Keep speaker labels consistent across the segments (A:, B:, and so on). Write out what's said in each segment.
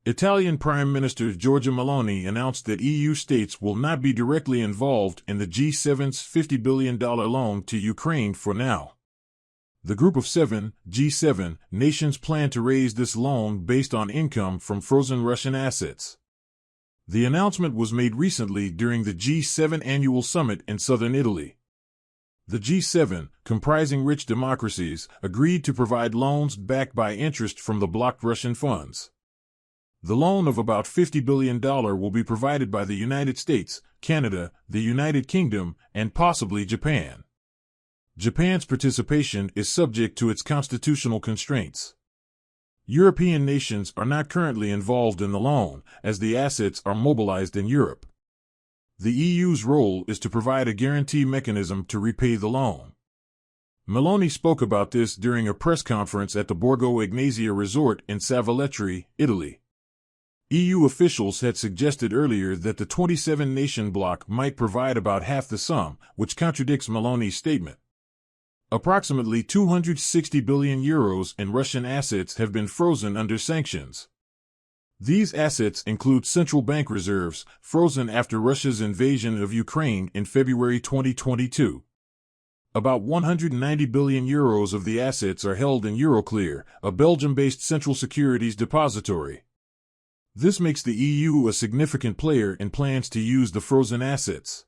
A: Italian Prime Minister Giorgia Meloni announced that EU states will not be directly involved in the G7's $50 billion loan to Ukraine for now. The Group of Seven, G7, nations plan to raise this loan based on income from frozen Russian assets. The announcement was made recently during the G7 annual summit in southern Italy. The G7, comprising rich democracies, agreed to provide loans backed by interest from the blocked Russian funds. The loan of about $50 billion will be provided by the United States, Canada, the United Kingdom, and possibly Japan. Japan's participation is subject to its constitutional constraints. European nations are not currently involved in the loan, as the assets are mobilized in Europe. The EU's role is to provide a guarantee mechanism to repay the loan. Meloni spoke about this during a press conference at the Borgo Ignazia resort in Savoletri, Italy. EU officials had suggested earlier that the 27-nation bloc might provide about half the sum, which contradicts Meloni's statement. Approximately €260 billion in Russian assets have been frozen under sanctions. These assets include central bank reserves, frozen after Russia's invasion of Ukraine in February 2022. About €190 billion of the assets are held in Euroclear, a Belgium-based central securities depository. This makes the EU a significant player in plans to use the frozen assets.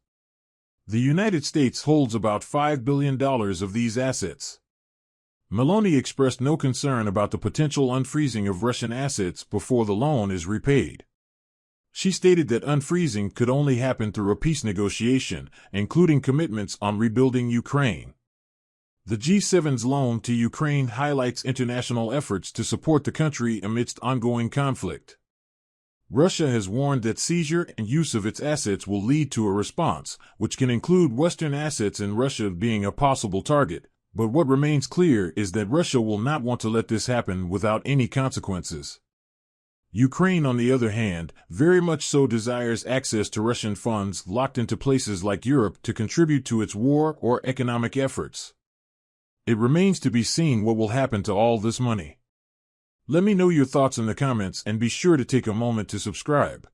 A: The United States holds about $5 billion of these assets. Meloni expressed no concern about the potential unfreezing of Russian assets before the loan is repaid. She stated that unfreezing could only happen through a peace negotiation, including commitments on rebuilding Ukraine. The G7's loan to Ukraine highlights international efforts to support the country amidst ongoing conflict. Russia has warned that seizure and use of its assets will lead to a response, which can include Western assets in Russia being a possible target. But what remains clear is that Russia will not want to let this happen without any consequences. Ukraine, on the other hand, very much so desires access to Russian funds locked into places like Europe to contribute to its war or economic efforts. It remains to be seen what will happen to all this money. Let me know your thoughts in the comments and be sure to take a moment to subscribe.